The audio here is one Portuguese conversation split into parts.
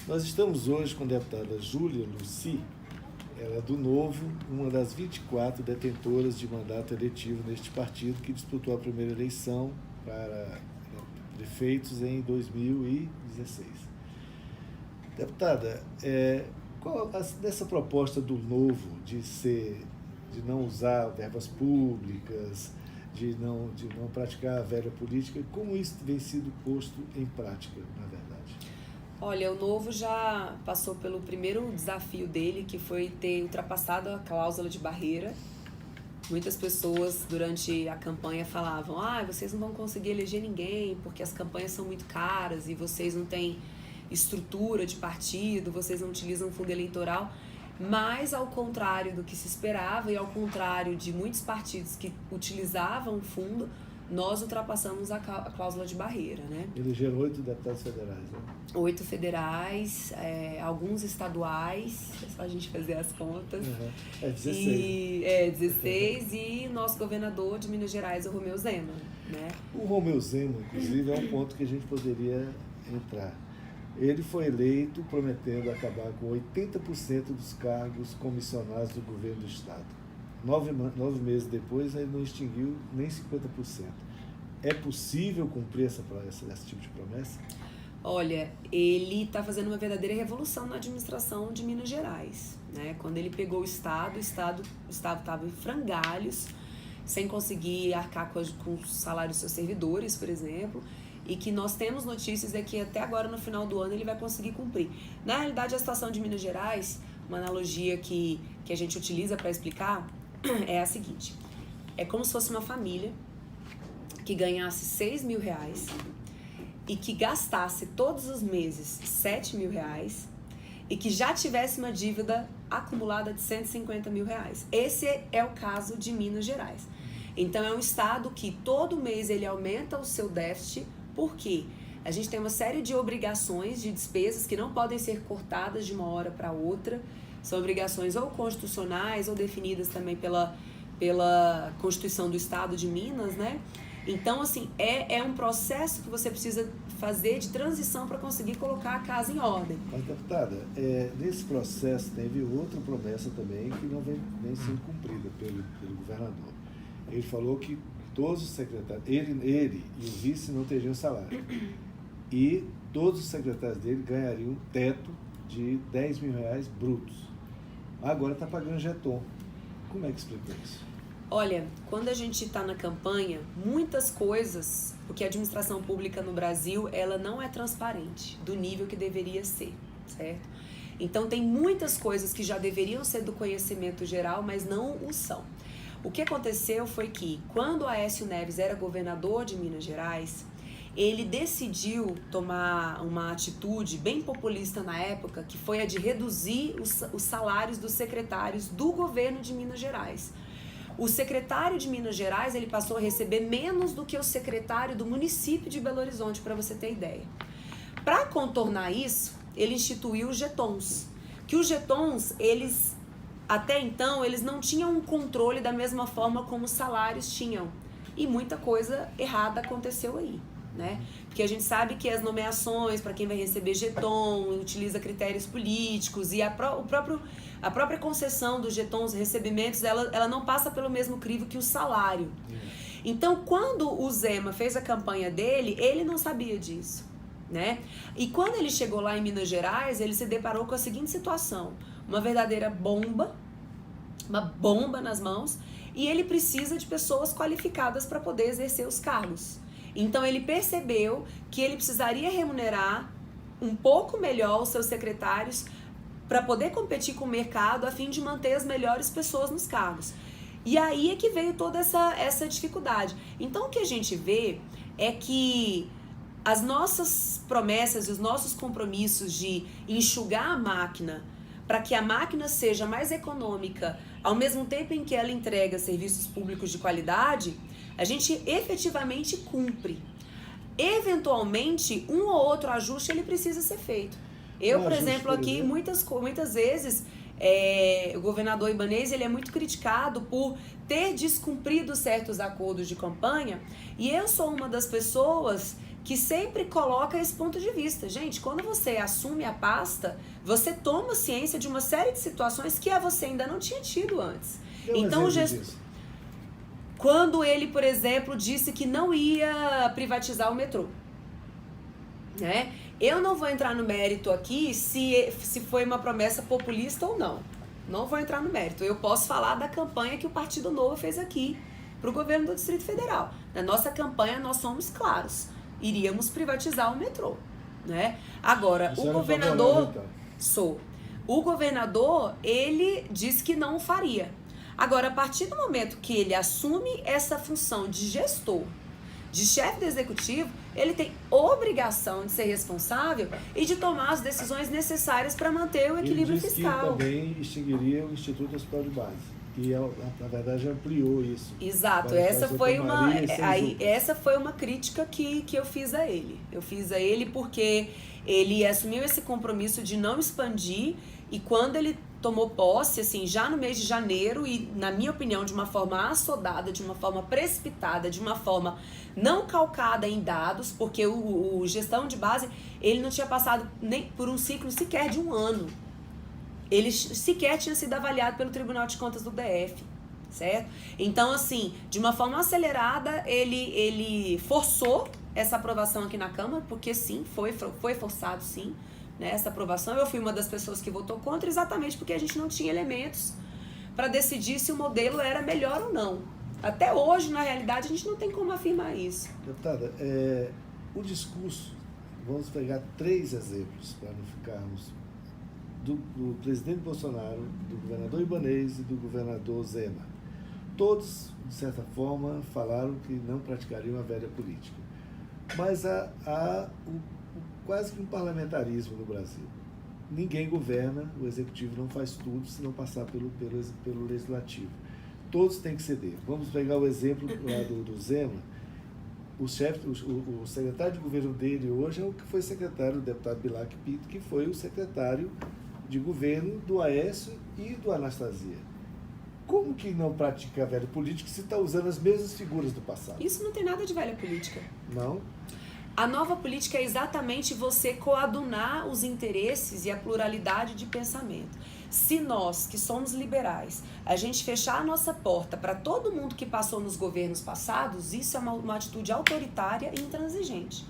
Nós estamos hoje com a deputada Júlia Luci, ela é do Novo, uma das 24 detentoras de mandato eletivo neste partido que disputou a primeira eleição para prefeitos em 2016. Deputada, dessa proposta do Novo de não usar verbas públicas, de não praticar a velha política, como isso vem sido posto em prática, na verdade? Olha, o Novo já passou pelo primeiro desafio dele, que foi ter ultrapassado a cláusula de barreira. Muitas pessoas durante a campanha falavam: vocês não vão conseguir eleger ninguém porque as campanhas são muito caras e vocês não têm estrutura de partido, vocês não utilizam fundo eleitoral. Mas, ao contrário do que se esperava e ao contrário de muitos partidos que utilizavam o fundo, nós ultrapassamos a cláusula de barreira, né? Elegeram 8 deputados federais, né? 8 federais, alguns estaduais, é só a gente fazer as contas. Uhum. 16. 16, e nosso governador de Minas Gerais, o Romeu Zema, né? O Romeu Zema, inclusive, é um ponto que a gente poderia entrar. Ele foi eleito prometendo acabar com 80% dos cargos comissionados do governo do estado. 9 meses depois, ele não extinguiu nem 50%. É possível cumprir esse tipo de promessa? Olha, ele está fazendo uma verdadeira revolução na administração de Minas Gerais, né? Quando ele pegou o estado estava em frangalhos, sem conseguir arcar com os salários dos seus servidores, por exemplo, e que nós temos notícias é que até agora, no final do ano, ele vai conseguir cumprir. Na realidade, a situação de Minas Gerais, uma analogia que a gente utiliza para explicar, é a seguinte: é como se fosse uma família que ganhasse R$6.000 e que gastasse todos os meses R$7.000 e que já tivesse uma dívida acumulada de R$150.000. Esse é o caso de Minas Gerais. Então, é um estado que todo mês ele aumenta o seu déficit. Por quê? A gente tem uma série de obrigações, de despesas que não podem ser cortadas de uma hora para outra. São obrigações ou constitucionais ou definidas também pela Constituição do Estado de Minas, né? Então, assim, é um processo que você precisa fazer de transição para conseguir colocar a casa em ordem. Mas, deputada, nesse processo teve outra promessa também que não vem sendo cumprida pelo governador. Ele falou que todos os secretários, ele e o vice não teriam salário. E todos os secretários dele ganhariam um teto de R$10.000 brutos. Agora está pagando jeton. Como é que explica isso? Olha, quando a gente está na campanha, muitas coisas, porque a administração pública no Brasil, ela não é transparente do nível que deveria ser, certo? Então, tem muitas coisas que já deveriam ser do conhecimento geral, mas não o são. O que aconteceu foi que, quando Aécio Neves era governador de Minas Gerais, ele decidiu tomar uma atitude bem populista na época, que foi a de reduzir os salários dos secretários do governo de Minas Gerais. O secretário de Minas Gerais, ele passou a receber menos do que o secretário do município de Belo Horizonte, para você ter ideia. Para contornar isso, ele instituiu os jetons. Que os jetons, até então, eles não tinham um controle da mesma forma como os salários tinham. E muita coisa errada aconteceu aí, né? Porque a gente sabe que as nomeações para quem vai receber jeton utiliza critérios políticos e a própria concessão dos jetons, recebimentos, ela não passa pelo mesmo crivo que o salário. Então, quando o Zema fez a campanha dele, ele não sabia disso, né? E quando ele chegou lá em Minas Gerais, ele se deparou com a seguinte situação: uma verdadeira bomba, uma bomba nas mãos, e ele precisa de pessoas qualificadas para poder exercer os cargos. Então, ele percebeu que ele precisaria remunerar um pouco melhor os seus secretários para poder competir com o mercado a fim de manter as melhores pessoas nos cargos. E aí é que veio toda essa dificuldade. Então, o que a gente vê é que as nossas promessas e os nossos compromissos de enxugar a máquina para que a máquina seja mais econômica, ao mesmo tempo em que ela entrega serviços públicos de qualidade, a gente efetivamente cumpre. Eventualmente, um ou outro ajuste ele precisa ser feito. Por exemplo, aqui, muitas vezes, o governador Ibanez ele é muito criticado por ter descumprido certos acordos de campanha, e eu sou uma das pessoas que sempre coloca esse ponto de vista. Gente, quando você assume a pasta, você toma ciência de uma série de situações que você ainda não tinha tido antes. Então, quando ele, por exemplo, disse que não ia privatizar o metrô, né? Eu não vou entrar no mérito aqui se foi uma promessa populista ou não. Não vou entrar no mérito. Eu posso falar da campanha que o Partido Novo fez aqui para o governo do Distrito Federal. Na nossa campanha, nós somos claros. Iríamos privatizar o metrô, né? Agora, o governador... Então. Sou. O governador, ele disse que não faria. Agora, a partir do momento que ele assume essa função de gestor, de chefe do executivo, ele tem obrigação de ser responsável e de tomar as decisões necessárias para manter o equilíbrio fiscal. Ele também extinguiria o Instituto Hospital de Base. E, na verdade, ampliou isso. Exato. Essa foi uma crítica que eu fiz a ele. Eu fiz a ele porque ele assumiu esse compromisso de não expandir e quando ele tomou posse, assim, já no mês de janeiro e, na minha opinião, de uma forma assodada, de uma forma precipitada, de uma forma não calcada em dados, porque o gestão de base, ele não tinha passado nem por um ciclo sequer de um ano. Ele sequer tinha sido avaliado pelo Tribunal de Contas do DF, certo? Então, assim, de uma forma acelerada, ele forçou essa aprovação aqui na Câmara, porque sim, foi forçado sim, né, essa aprovação. Eu fui uma das pessoas que votou contra exatamente porque a gente não tinha elementos para decidir se o modelo era melhor ou não. Até hoje, na realidade, a gente não tem como afirmar isso. Deputada, o discurso, vamos pegar 3 exemplos para não ficarmos... Do presidente Bolsonaro, do governador Ibanez e do governador Zema. Todos, de certa forma, falaram que não praticariam a velha política. Mas há quase que um parlamentarismo no Brasil. Ninguém governa, o executivo não faz tudo se não passar pelo legislativo. Todos têm que ceder. Vamos pegar o exemplo lá do Zema. O secretário de governo dele hoje é o que foi secretário, o deputado Bilac Pinto, que foi o secretário de governo do Aécio e do Anastasia. Como que não pratica a velha política se está usando as mesmas figuras do passado? Isso não tem nada de velha política. Não? A nova política é exatamente você coadunar os interesses e a pluralidade de pensamento. Se nós, que somos liberais, a gente fechar a nossa porta para todo mundo que passou nos governos passados, isso é uma atitude autoritária e intransigente.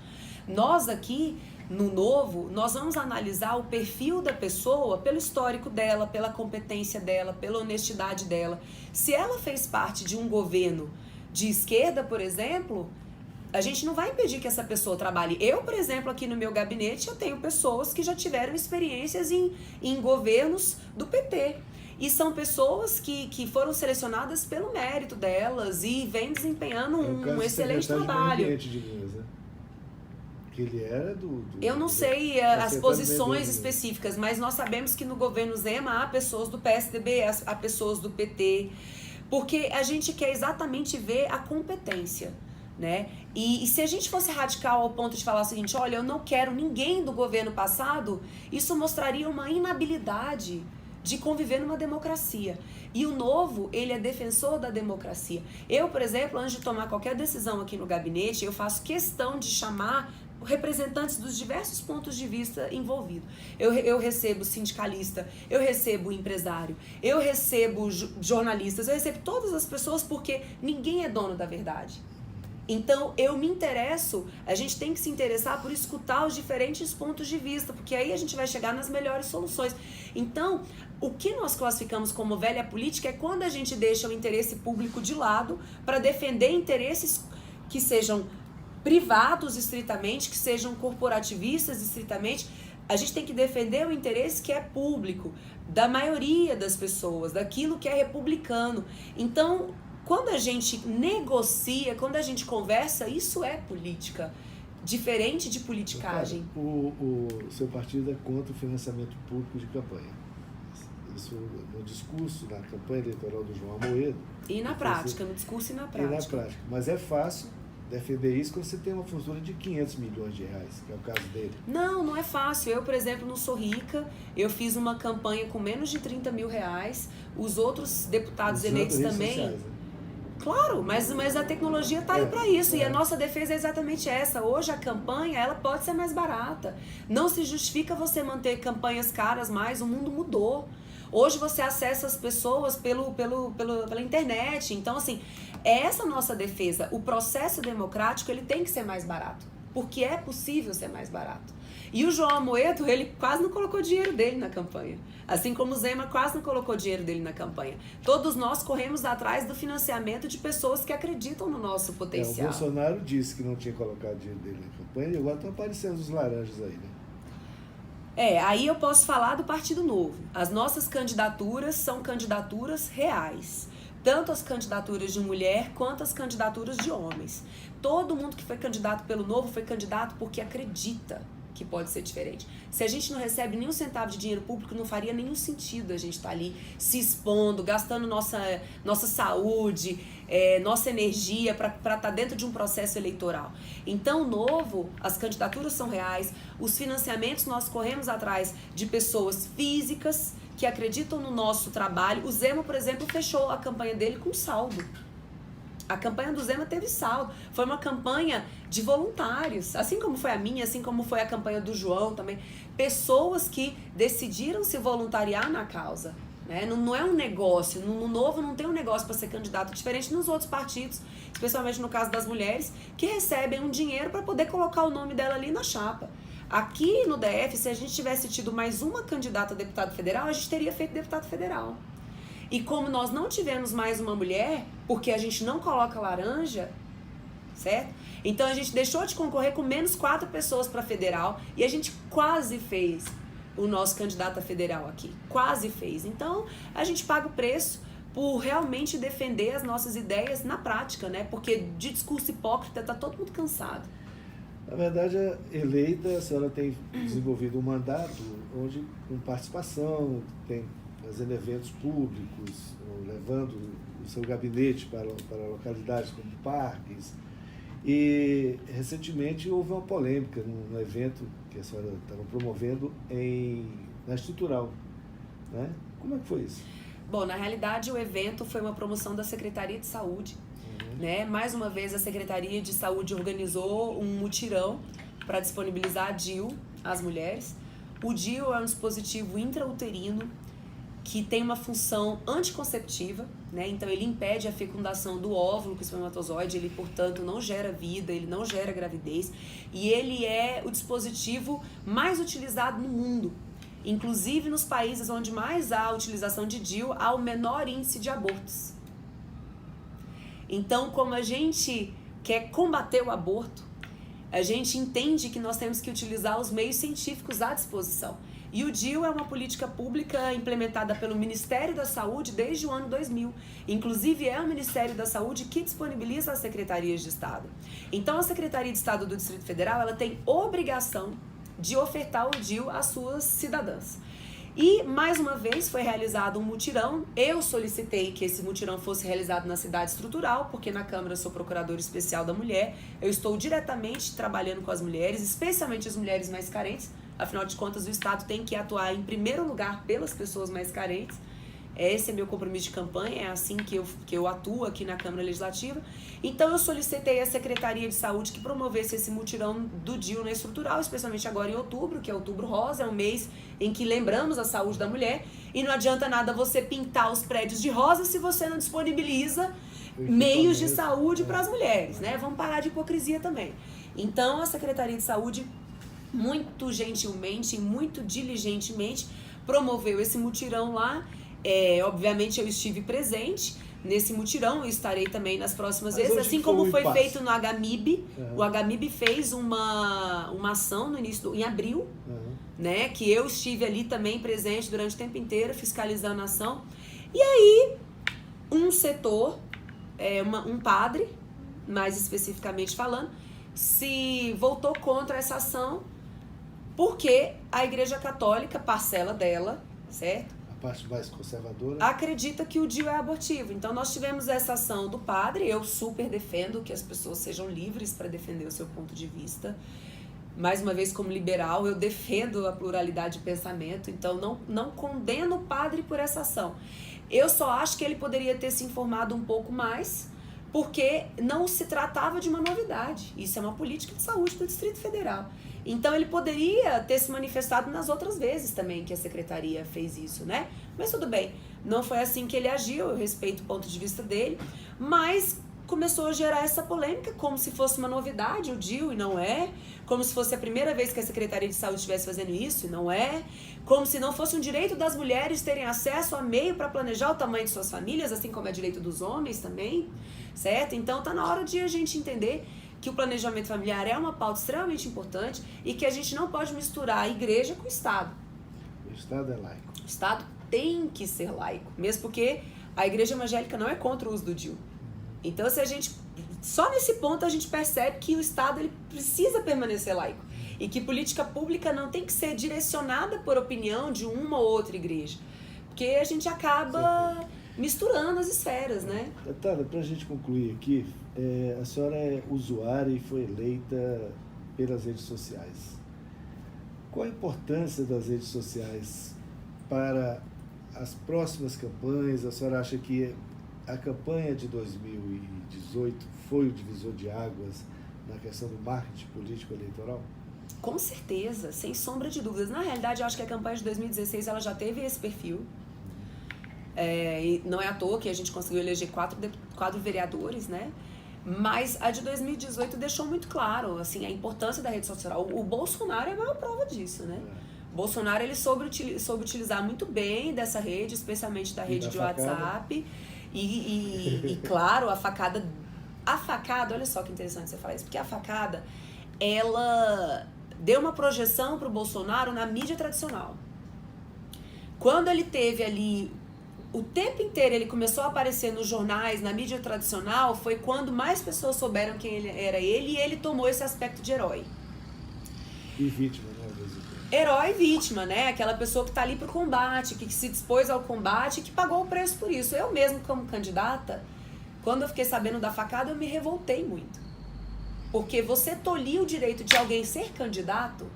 Nós aqui, no Novo, nós vamos analisar o perfil da pessoa pelo histórico dela, pela competência dela, pela honestidade dela. Se ela fez parte de um governo de esquerda, por exemplo, a gente não vai impedir que essa pessoa trabalhe. Eu, por exemplo, aqui no meu gabinete, eu tenho pessoas que já tiveram experiências em governos do PT. E são pessoas que foram selecionadas pelo mérito delas e vêm desempenhando um excelente trabalho. Que ele era eu não sei as posições específicas, mas nós sabemos que no governo Zema há pessoas do PSDB, há pessoas do PT, porque a gente quer exatamente ver a competência, né? E se a gente fosse radical ao ponto de falar o seguinte, olha, eu não quero ninguém do governo passado, isso mostraria uma inabilidade de conviver numa democracia. E o Novo, ele é defensor da democracia. Eu, por exemplo, antes de tomar qualquer decisão aqui no gabinete, eu faço questão de chamar representantes dos diversos pontos de vista envolvidos. Eu recebo sindicalista, eu recebo empresário, eu recebo jornalistas, eu recebo todas as pessoas porque ninguém é dono da verdade. Então, eu me interesso, a gente tem que se interessar por escutar os diferentes pontos de vista, porque aí a gente vai chegar nas melhores soluções. Então, o que nós classificamos como velha política é quando a gente deixa o interesse público de lado para defender interesses que sejam privados estritamente, que sejam corporativistas estritamente. A gente tem que defender o interesse que é público, da maioria das pessoas, daquilo que é republicano. Então, quando a gente negocia, quando a gente conversa, isso é política, diferente de politicagem. O seu partido é contra o financiamento público de campanha. Isso no discurso, na campanha eleitoral do João Amoedo. E na prática, no discurso e na prática. E na prática. Mas é fácil defender isso quando você tem uma fortuna de 500 milhões de reais, que é o caso dele. Não é fácil. Eu, por exemplo, não sou rica. Eu fiz uma campanha com menos de 30 mil reais. Os outros deputados eleitos também... Sociais, né? Claro, mas a tecnologia está aí para isso. E a nossa defesa é exatamente essa. Hoje a campanha, ela pode ser mais barata. Não se justifica você manter campanhas caras mais, o mundo mudou. Hoje você acessa as pessoas pela internet. Então, assim, é essa a nossa defesa. O processo democrático, ele tem que ser mais barato. Porque é possível ser mais barato. E o João Amoedo, ele quase não colocou dinheiro dele na campanha. Assim como o Zema quase não colocou dinheiro dele na campanha. Todos nós corremos atrás do financiamento de pessoas que acreditam no nosso potencial. O Bolsonaro disse que não tinha colocado dinheiro dele na campanha e agora estão aparecendo os laranjas aí, né? Aí eu posso falar do Partido Novo. As nossas candidaturas são candidaturas reais. Tanto as candidaturas de mulher quanto as candidaturas de homens. Todo mundo que foi candidato pelo Novo foi candidato porque acredita que pode ser diferente. Se a gente não recebe nenhum centavo de dinheiro público, não faria nenhum sentido a gente estar ali se expondo, gastando nossa saúde, nossa energia para estar dentro de um processo eleitoral. Então, Novo, as candidaturas são reais, os financiamentos nós corremos atrás de pessoas físicas que acreditam no nosso trabalho. O Zema, por exemplo, fechou a campanha dele com saldo. A campanha do Zema teve saldo. Foi uma campanha de voluntários, assim como foi a minha, assim como foi a campanha do João também. Pessoas que decidiram se voluntariar na causa. Né? Não é um negócio. No Novo não tem um negócio para ser candidato, diferente nos outros partidos, especialmente no caso das mulheres, que recebem um dinheiro para poder colocar o nome dela ali na chapa. Aqui no DF, se a gente tivesse tido mais uma candidata a deputado federal, a gente teria feito deputado federal. E como nós não tivemos mais uma mulher, porque a gente não coloca laranja, certo? Então a gente deixou de concorrer com menos 4 pessoas para federal e a gente quase fez o nosso candidato a federal aqui. Quase fez. Então a gente paga o preço por realmente defender as nossas ideias na prática, né? Porque de discurso hipócrita tá todo mundo cansado. Na verdade, eleita, a senhora tem desenvolvido um mandato onde, com participação, tem fazendo eventos públicos, levando o seu gabinete para localidades como parques. E, recentemente, houve uma polêmica num evento que a senhora estava promovendo na Estrutural. Né? Como é que foi isso? Bom, na realidade, o evento foi uma promoção da Secretaria de Saúde. Né? Mais uma vez, a Secretaria de Saúde organizou um mutirão para disponibilizar a DIU às mulheres. O DIU é um dispositivo intrauterino que tem uma função anticonceptiva, né? Então ele impede a fecundação do óvulo com o espermatozoide, ele, portanto, não gera vida, ele não gera gravidez, e ele é o dispositivo mais utilizado no mundo. Inclusive nos países onde mais há a utilização de DIU, há o menor índice de abortos. Então, como a gente quer combater o aborto, a gente entende que nós temos que utilizar os meios científicos à disposição. E o DIU é uma política pública implementada pelo Ministério da Saúde desde o ano 2000. Inclusive, é o Ministério da Saúde que disponibiliza as secretarias de Estado. Então, a Secretaria de Estado do Distrito Federal, ela tem obrigação de ofertar o DIU às suas cidadãs. E, mais uma vez, foi realizado um mutirão. Eu solicitei que esse mutirão fosse realizado na cidade estrutural, porque na Câmara eu sou procuradora especial da mulher. Eu estou diretamente trabalhando com as mulheres, especialmente as mulheres mais carentes. Afinal de contas, o Estado tem que atuar em primeiro lugar pelas pessoas mais carentes. Esse é meu compromisso de campanha, é assim que eu atuo aqui na Câmara Legislativa. Então eu solicitei à Secretaria de Saúde que promovesse esse mutirão do DIU na estrutural, especialmente agora em outubro, que é Outubro Rosa, é um mês em que lembramos a saúde da mulher. E não adianta nada você pintar os prédios de rosa se você não disponibiliza meios de saúde para as mulheres, né? Vamos parar de hipocrisia também. Então a Secretaria de Saúde, muito gentilmente e muito diligentemente, promoveu esse mutirão lá. Obviamente eu estive presente nesse mutirão, eu estarei também nas próximas vezes, assim como foi feito no HMIB. O HMIB fez uma ação no início em abril, né, que eu estive ali também presente durante o tempo inteiro, fiscalizando a ação. E aí, um setor, um padre, mais especificamente falando, se voltou contra essa ação, porque a Igreja Católica, parcela dela, certo? Parte mais conservadora, acredita que o DIU é abortivo. Então nós tivemos essa ação do padre. Eu super defendo que as pessoas sejam livres para defender o seu ponto de vista. Mais uma vez, como liberal, eu defendo a pluralidade de pensamento. Então não condeno o padre por essa ação. Eu só acho que ele poderia ter se informado um pouco mais porque não se tratava de uma novidade. Isso é uma política de saúde do Distrito Federal. Então ele poderia ter se manifestado nas outras vezes também que a secretaria fez isso, né? Mas tudo bem, não foi assim que ele agiu, eu respeito o ponto de vista dele, mas começou a gerar essa polêmica como se fosse uma novidade, o DIU, e não é, como se fosse a primeira vez que a Secretaria de Saúde estivesse fazendo isso, e não é, como se não fosse um direito das mulheres terem acesso a meio para planejar o tamanho de suas famílias, assim como é direito dos homens também, certo? Então tá na hora de a gente entender que o planejamento familiar é uma pauta extremamente importante e que a gente não pode misturar a igreja com o Estado. O Estado é laico. O Estado tem que ser laico, mesmo porque a igreja evangélica não é contra o uso do DIU. Então, se a gente, só nesse ponto a gente percebe que o Estado ele precisa permanecer laico e que política pública não tem que ser direcionada por opinião de uma ou outra igreja, porque a gente acaba misturando as esferas, né? Tara, para a gente concluir aqui, a senhora é usuária e foi eleita pelas redes sociais. Qual a importância das redes sociais para as próximas campanhas? A senhora acha que a campanha de 2018 foi o divisor de águas na questão do marketing político eleitoral? Com certeza, sem sombra de dúvidas. Na realidade, eu acho que a campanha de 2016 ela já teve esse perfil. E não é à toa que a gente conseguiu eleger quatro vereadores, né? Mas a de 2018 deixou muito claro assim, a importância da rede social. O Bolsonaro é a maior prova disso, né? O Bolsonaro ele soube utilizar muito bem dessa rede, especialmente da rede de WhatsApp. E claro, a facada, olha só que interessante você falar isso, porque a facada, ela deu uma projeção para o Bolsonaro na mídia tradicional. Quando ele teve ali, o tempo inteiro ele começou a aparecer nos jornais, na mídia tradicional, foi quando mais pessoas souberam quem ele era e ele tomou esse aspecto de herói. E vítima, né? Herói e vítima, né? Aquela pessoa que tá ali pro combate, que se dispôs ao combate e que pagou o preço por isso. Eu mesmo, como candidata, quando eu fiquei sabendo da facada, eu me revoltei muito. Porque você tolir o direito de alguém ser candidato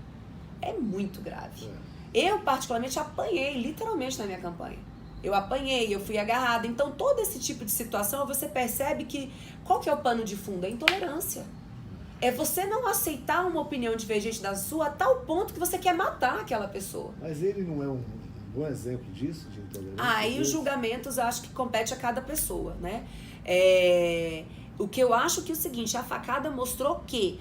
é muito grave. Eu, particularmente, apanhei, literalmente, na minha campanha. Eu apanhei, eu fui agarrada. Então, todo esse tipo de situação, você percebe que... Qual que é o pano de fundo? É intolerância. É você não aceitar uma opinião divergente da sua a tal ponto que você quer matar aquela pessoa. Mas ele não é um bom exemplo disso, de intolerância? E os julgamentos acho que compete a cada pessoa, né? O que eu acho que é o seguinte, a facada mostrou que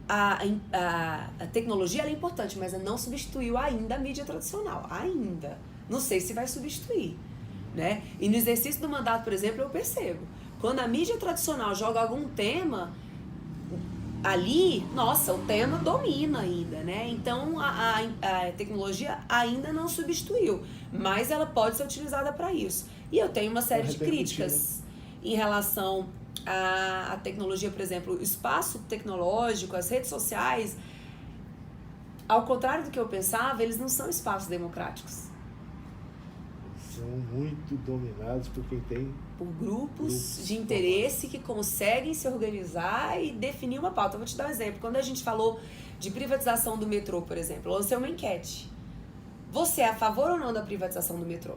a tecnologia ela é importante, mas ela não substituiu ainda a mídia tradicional. Ainda. Não sei se vai substituir, né? E no exercício do mandato, por exemplo, eu percebo. Quando a mídia tradicional joga algum tema... ali, nossa, o tema domina ainda, né? Então, a tecnologia ainda não substituiu, mas ela pode ser utilizada para isso. E eu tenho uma série de críticas em relação à tecnologia, por exemplo, o espaço tecnológico, as redes sociais. Ao contrário do que eu pensava, eles não são espaços democráticos. São muito dominados por quem tem... por grupos de interesse que conseguem se organizar e definir uma pauta. Eu vou te dar um exemplo. Quando a gente falou de privatização do metrô, por exemplo, eu lancei uma enquete. Você é a favor ou não da privatização do metrô?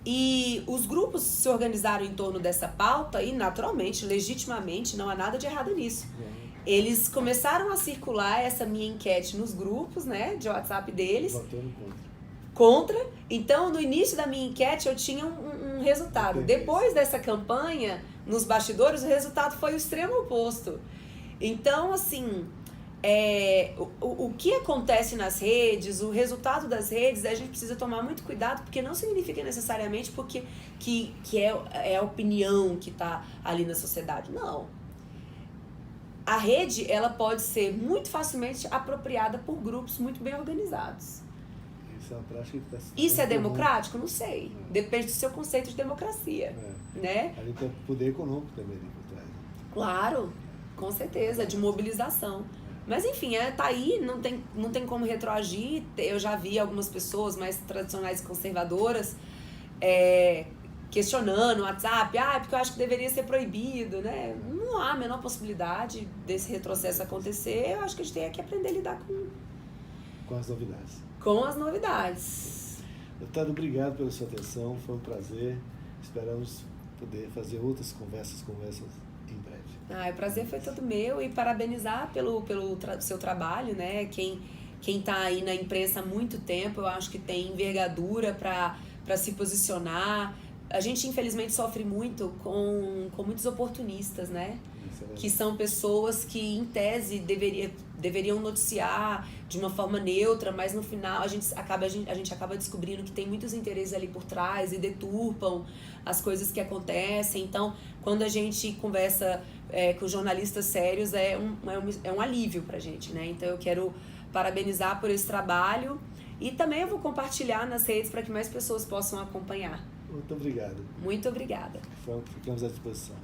E os grupos se organizaram em torno dessa pauta e, naturalmente, legitimamente, não há nada de errado nisso. Eles começaram a circular essa minha enquete nos grupos, né, de WhatsApp deles. Votando contra. Então, no início da minha enquete, eu tinha um resultado. Depois dessa campanha, nos bastidores, o resultado foi o extremo oposto. Então, assim, o que acontece nas redes, o resultado das redes, a gente precisa tomar muito cuidado, porque não significa necessariamente que é a opinião que está ali na sociedade. Não. A rede, ela pode ser muito facilmente apropriada por grupos muito bem organizados. Isso é uma prática que está... Isso é democrático? Não sei. Depende do seu conceito de democracia. Né? Ali tem poder econômico também ali por trás. Claro, com certeza, de mobilização. Mas enfim, tá aí, não tem como retroagir. Eu já vi algumas pessoas mais tradicionais e conservadoras questionando o WhatsApp, porque eu acho que deveria ser proibido, né? Não há a menor possibilidade desse retrocesso acontecer. Eu acho que a gente tem que aprender a lidar com as novidades. Com as novidades. Deputado, obrigado pela sua atenção, foi um prazer. Esperamos poder fazer outras conversas como essas em breve. O prazer foi todo meu e parabenizar pelo seu trabalho, né? Quem está aí na imprensa há muito tempo, eu acho que tem envergadura para se posicionar. A gente, infelizmente, sofre muito com muitos oportunistas, né? Que são pessoas que, em tese, deveriam noticiar de uma forma neutra, mas no final a gente acaba descobrindo que tem muitos interesses ali por trás e deturpam as coisas que acontecem. Então, quando a gente conversa com jornalistas sérios, é um alívio pra gente, né? Então, eu quero parabenizar por esse trabalho e também eu vou compartilhar nas redes para que mais pessoas possam acompanhar. Muito obrigado. Muito obrigada. Ficamos à disposição.